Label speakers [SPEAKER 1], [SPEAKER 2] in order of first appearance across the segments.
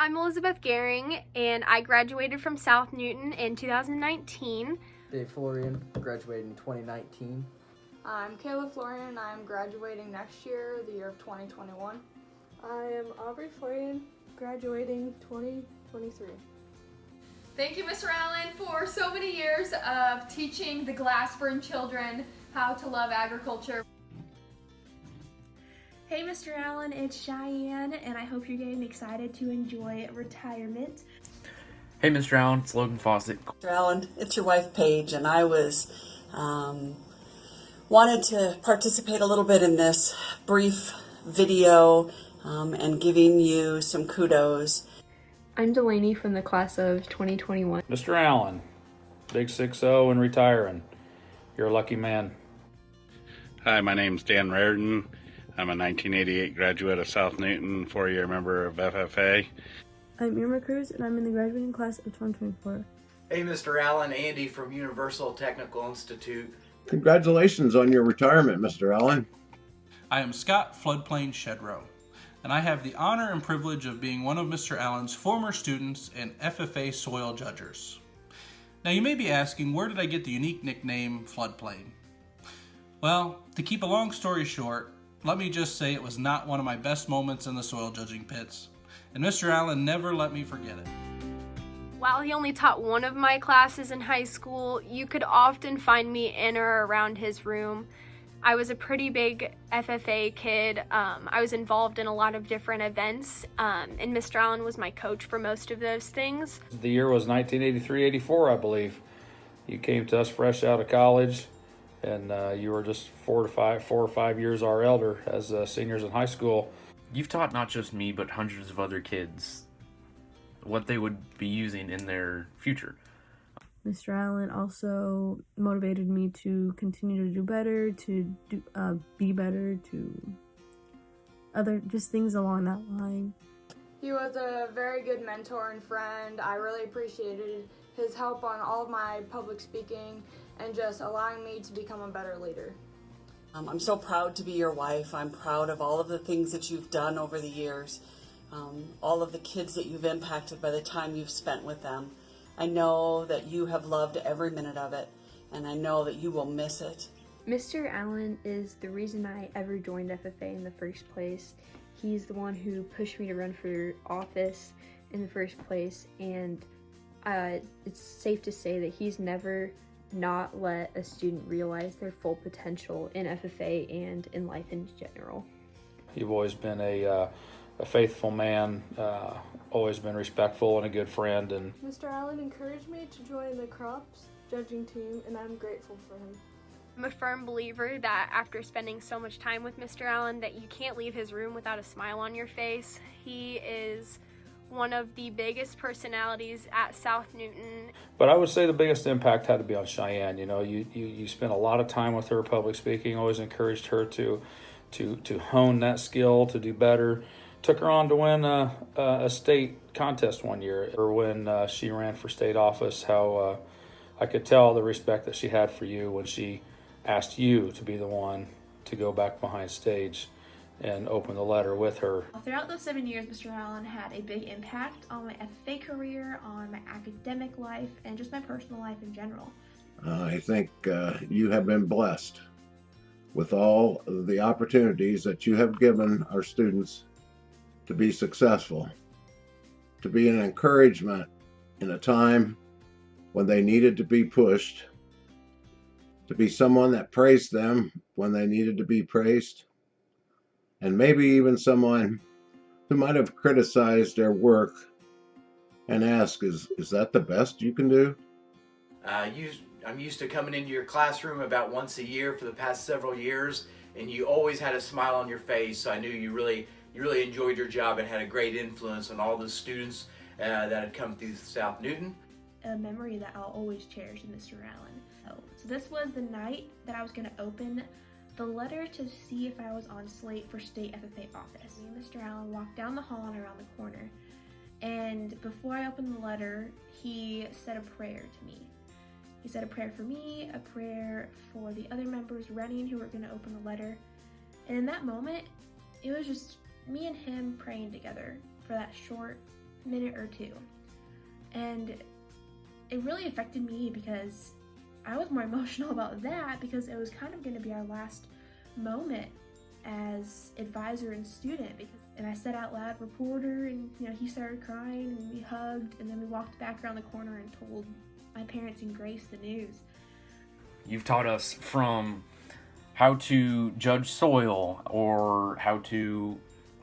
[SPEAKER 1] I'm Elizabeth Gehring, and I graduated from South Newton in 2019.
[SPEAKER 2] Dave Florian, graduated in 2019.
[SPEAKER 3] I'm Kayla Florian, and I'm graduating next year, the year of 2021.
[SPEAKER 4] I am Aubrey Florian, graduating 2023.
[SPEAKER 5] Thank you, Mr. Allen, for so many years of teaching the Glassburn children how to love agriculture.
[SPEAKER 6] Hey Mr. Allen, it's Cheyenne, and I hope you're getting excited to enjoy retirement.
[SPEAKER 7] Hey Mr. Allen, it's Logan Fawcett.
[SPEAKER 8] Mr. Allen, it's your wife Paige, and I was wanted to participate a little bit in this brief video and giving you some kudos.
[SPEAKER 9] I'm Delaney from the class of 2021.
[SPEAKER 10] Mr. Allen, big 6-0 and retiring. You're a lucky man.
[SPEAKER 11] Hi, my name's Dan Raridan. I'm a 1988 graduate of South Newton, 4-year member of FFA.
[SPEAKER 4] I'm Irma Cruz, and I'm in the graduating class of 2024.
[SPEAKER 12] Hey, Mr. Allen, Andy from Universal Technical Institute.
[SPEAKER 13] Congratulations on your retirement, Mr. Allen.
[SPEAKER 14] I am Scott Floodplain Shedrow, and I have the honor and privilege of being one of Mr. Allen's former students and FFA soil judgers. Now you may be asking, where did I get the unique nickname Floodplain? Well, to keep a long story short, let me just say it was not one of my best moments in the soil judging pits, and Mr. Allen never let me forget it.
[SPEAKER 1] While he only taught one of my classes in high school, you could often find me in or around his room. I was a pretty big FFA kid. I was involved in a lot of different events, and Mr. Allen was my coach for most of those things.
[SPEAKER 10] The year was 1983-84, I believe. You came to us fresh out of college, and you were just 4 or 5 years our elder as seniors in high school.
[SPEAKER 7] You've taught not just me, but hundreds of other kids what they would be using in their future.
[SPEAKER 4] Mr. Allen also motivated me to continue to do better, to be better, to other just things along that line.
[SPEAKER 3] He was a very good mentor and friend. I really appreciated his help on all of my public speaking and just allowing me to become a better leader.
[SPEAKER 8] I'm so proud to be your wife. I'm proud of all of the things that you've done over the years, all of the kids that you've impacted by the time you've spent with them. I know that you have loved every minute of it, and I know that you will miss it.
[SPEAKER 9] Mr. Allen is the reason I ever joined FFA in the first place. He's the one who pushed me to run for office in the first place, and it's safe to say that he's never not let a student realize their full potential in FFA and in life in general.
[SPEAKER 10] You've always been a faithful man, always been respectful and a good friend. And
[SPEAKER 4] Mr. Allen encouraged me to join the crops judging team, and I'm grateful for him.
[SPEAKER 1] I'm a firm believer that after spending so much time with Mr. Allen that you can't leave his room without a smile on your face. He is one of the biggest personalities at South Newton.
[SPEAKER 10] But I would say the biggest impact had to be on Cheyenne. You know, you spent a lot of time with her public speaking, always encouraged her to hone that skill, to do better. Took her on to win a state contest one year, or when she ran for state office, how I could tell the respect that she had for you when she asked you to be the one to go back behind stage and open the letter with her.
[SPEAKER 6] Throughout those 7 years, Mr. Allen had a big impact on my FFA career, on my academic life, and just my personal life in general.
[SPEAKER 13] I think you have been blessed with all of the opportunities that you have given our students to be successful, to be an encouragement in a time when they needed to be pushed, to be someone that praised them when they needed to be praised, and maybe even someone who might have criticized their work and asked, is that the best you can do?
[SPEAKER 12] I'm used to coming into your classroom about once a year for the past several years, and you always had a smile on your face, so I knew you really enjoyed your job and had a great influence on all the students that had come through South Newton.
[SPEAKER 6] A memory that I'll always cherish in Mr. Allen. So this was the night that I was going to open the letter to see if I was on slate for state FFA office. Me and Mr. Allen walked down the hall and around the corner, and before I opened the letter, he said a prayer to me. He said a prayer for me, a prayer for the other members running who were going to open the letter, and in that moment, it was just me and him praying together for that short minute or two. And it really affected me because I was more emotional about that because it was kind of going to be our last moment as advisor and student. And I said out loud, reporter, and he started crying and we hugged, and then we walked back around the corner and told my parents and Grace the news.
[SPEAKER 7] You've taught us from how to judge soil, or how to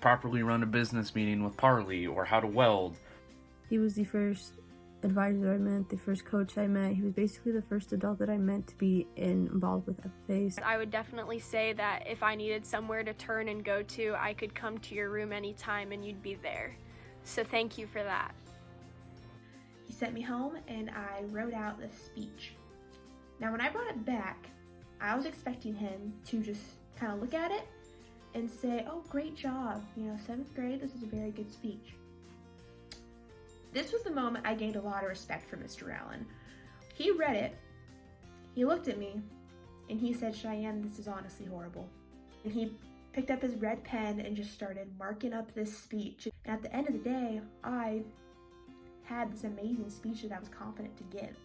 [SPEAKER 7] properly run a business meeting with Parley, or how to weld.
[SPEAKER 4] He was the first advisor I met, the first coach I met. He was basically the first adult that I met to be involved with FFA.
[SPEAKER 1] I would definitely say that if I needed somewhere to turn and go to, I could come to your room anytime and you'd be there. So thank you for that.
[SPEAKER 6] He sent me home and I wrote out this speech. Now when I brought it back, I was expecting him to just kind of look at it and say, oh, great job, 7th grade, this is a very good speech. This was the moment I gained a lot of respect for Mr. Allen. He read it, he looked at me, and he said, Cheyenne, this is honestly horrible. And he picked up his red pen and just started marking up this speech. And at the end of the day, I had this amazing speech that I was confident to give.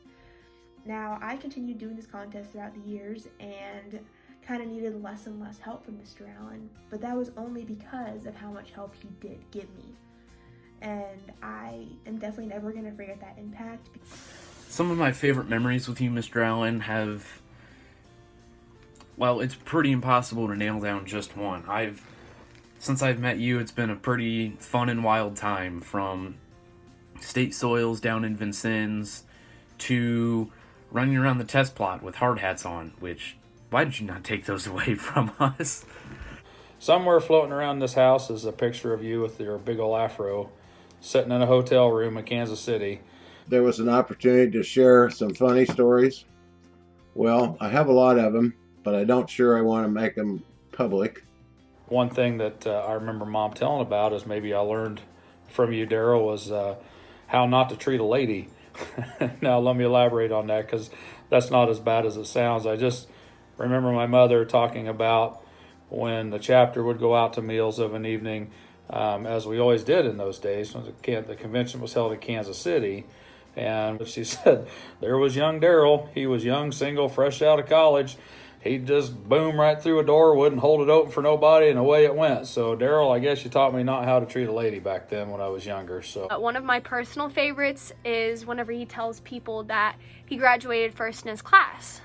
[SPEAKER 6] Now, I continued doing this contest throughout the years and kind of needed less and less help from Mr. Allen, but that was only because of how much help he did give me. And I am definitely never going to forget that impact.
[SPEAKER 7] Some of my favorite memories with you, Mr. Allen, well, it's pretty impossible to nail down just one. Since I've met you, it's been a pretty fun and wild time, from state soils down in Vincennes to running around the test plot with hard hats on, why did you not take those away from us?
[SPEAKER 10] Somewhere floating around this house is a picture of you with your big ol' afro sitting in a hotel room in Kansas City.
[SPEAKER 13] There was an opportunity to share some funny stories. Well, I have a lot of them, but I don't sure I want to make them public.
[SPEAKER 10] One thing that I remember Mom telling about is maybe I learned from you, Daryl, was how not to treat a lady. Now, let me elaborate on that, because that's not as bad as it sounds. I just remember my mother talking about when the chapter would go out to meals of an evening, as we always did in those days. The convention was held in Kansas City, and she said there was young Daryl. He was young, single, fresh out of college. He'd just boom right through a door, wouldn't hold it open for nobody, and away it went. So, Daryl, I guess you taught me not how to treat a lady back then when I was younger. So,
[SPEAKER 1] one of my personal favorites is whenever he tells people that he graduated first in his class.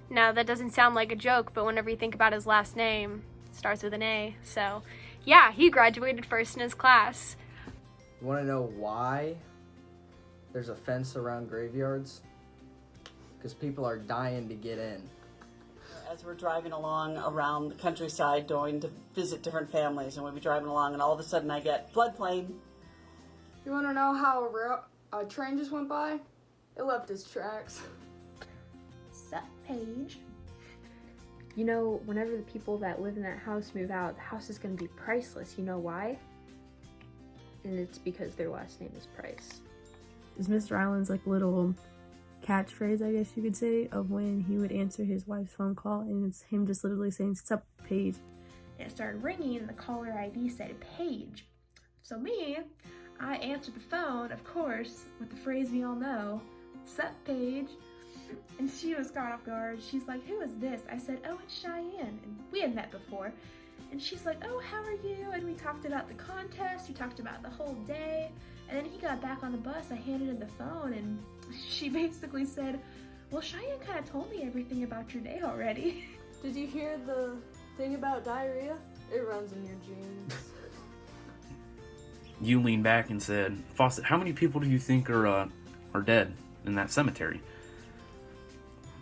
[SPEAKER 1] Now, that doesn't sound like a joke, but whenever you think about his last name, it starts with an A. So, yeah, he graduated first in his class.
[SPEAKER 2] You want to know why there's a fence around graveyards? Because people are dying to get in.
[SPEAKER 8] As we're driving along around the countryside going to visit different families, and we'll be driving along, and all of a sudden I get floodplain.
[SPEAKER 3] You want to know how a train just went by? It left its tracks.
[SPEAKER 6] Sup, Paige?
[SPEAKER 9] Whenever the people that live in that house move out, the house is going to be priceless. You know why? And it's because their last name is Price.
[SPEAKER 4] Is Mr. Allen's little catchphrase, I guess you could say, of when he would answer his wife's phone call, and it's him just literally saying, "Sup, Paige."
[SPEAKER 6] And it started ringing, and the caller ID said Paige. So I answered the phone, of course, with the phrase we all know, "Sup, Paige." And she was caught off guard. She's like, "Who is this?" I said, "Oh, it's Cheyenne." And we had met before. And she's like, "Oh, how are you?" And we talked about the contest. We talked about the whole day. And then he got back on the bus. I handed him the phone, and she basically said, "Well, Cheyenne kind of told me everything about your day already."
[SPEAKER 3] Did you hear the thing about diarrhea? It runs in your genes.
[SPEAKER 7] You leaned back and said, "Fawcett, how many people do you think are dead in that cemetery?"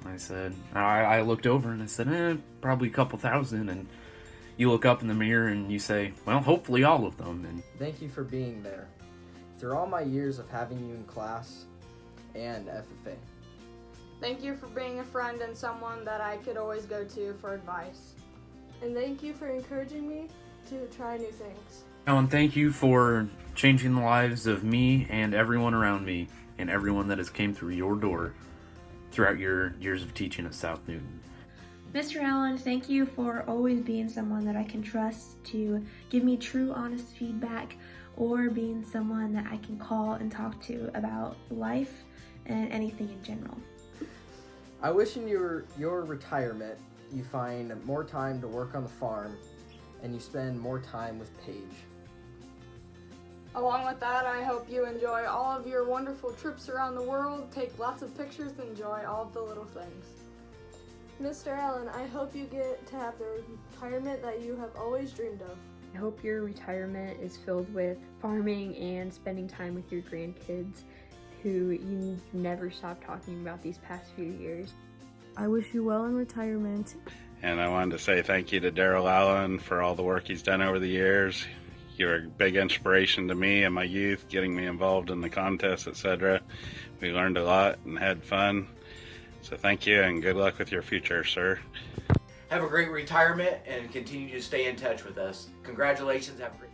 [SPEAKER 7] I said, I looked over and I said, probably a couple thousand. And you look up in the mirror and you say, well, hopefully all of them. And
[SPEAKER 2] thank you for being there through all my years of having you in class and FFA.
[SPEAKER 3] Thank you for being a friend and someone that I could always go to for advice.
[SPEAKER 15] And thank you for encouraging me to try new things.
[SPEAKER 7] And thank you for changing the lives of me and everyone around me and everyone that has came through your door throughout your years of teaching at South Newton.
[SPEAKER 6] Mr. Allen, thank you for always being someone that I can trust to give me true, honest feedback or being someone that I can call and talk to about life and anything in general.
[SPEAKER 2] I wish in your retirement you find more time to work on the farm and you spend more time with Paige.
[SPEAKER 3] Along with that, I hope you enjoy all of your wonderful trips around the world, take lots of pictures, and enjoy all of the little things.
[SPEAKER 15] Mr. Allen, I hope you get to have the retirement that you have always dreamed of.
[SPEAKER 9] I hope your retirement is filled with farming and spending time with your grandkids who you never stopped talking about these past few years.
[SPEAKER 4] I wish you well in retirement.
[SPEAKER 11] And I wanted to say thank you to Daryl Allen for all the work he's done over the years. You're a big inspiration to me in my youth, getting me involved in the contests, etc. We learned a lot and had fun. So thank you and good luck with your future, sir.
[SPEAKER 12] Have a great retirement and continue to stay in touch with us. Congratulations. Have a great.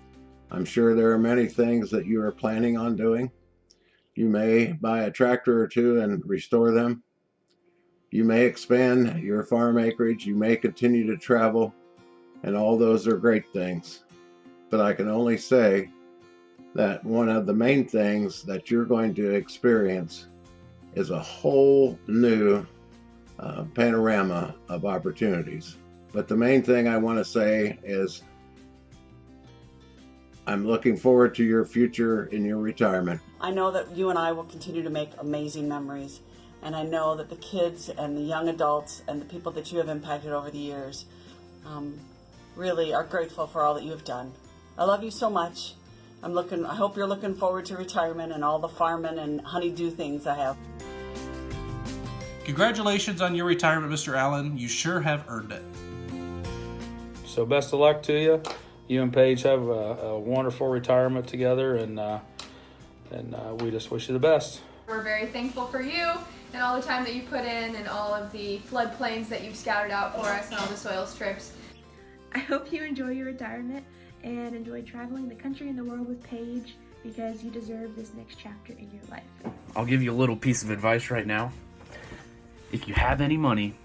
[SPEAKER 13] I'm sure there are many things that you are planning on doing. You may buy a tractor or two and restore them. You may expand your farm acreage. You may continue to travel, and all those are great things. But I can only say that one of the main things that you're going to experience is a whole new panorama of opportunities. But the main thing I want to say is I'm looking forward to your future in your retirement.
[SPEAKER 8] I know that you and I will continue to make amazing memories, and I know that the kids and the young adults and the people that you have impacted over the years really are grateful for all that you have done. I love you so much. I hope you're looking forward to retirement and all the farming and honeydew things I have.
[SPEAKER 14] Congratulations on your retirement, Mr. Allen. You sure have earned it.
[SPEAKER 10] So best of luck to you. You and Paige have a wonderful retirement together, and we just wish you the best.
[SPEAKER 5] We're very thankful for you and all the time that you put in and all of the floodplains that you've scouted out for us and all the soil strips.
[SPEAKER 6] I hope you enjoy your retirement and enjoy traveling the country and the world with Paige, because you deserve this next chapter in your life.
[SPEAKER 7] I'll give you a little piece of advice right now. If you have any money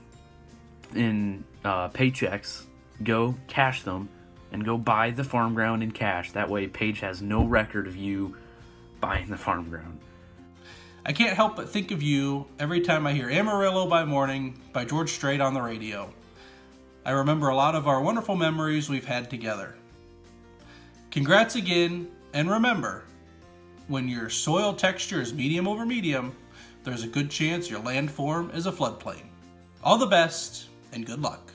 [SPEAKER 7] in paychecks, go cash them and go buy the farm ground in cash. That way Paige has no record of you buying the farm ground.
[SPEAKER 14] I can't help but think of you every time I hear Amarillo by Morning by George Strait on the radio. I remember a lot of our wonderful memories we've had together. Congrats again, and remember, when your soil texture is medium over medium, there's a good chance your landform is a floodplain. All the best, and good luck.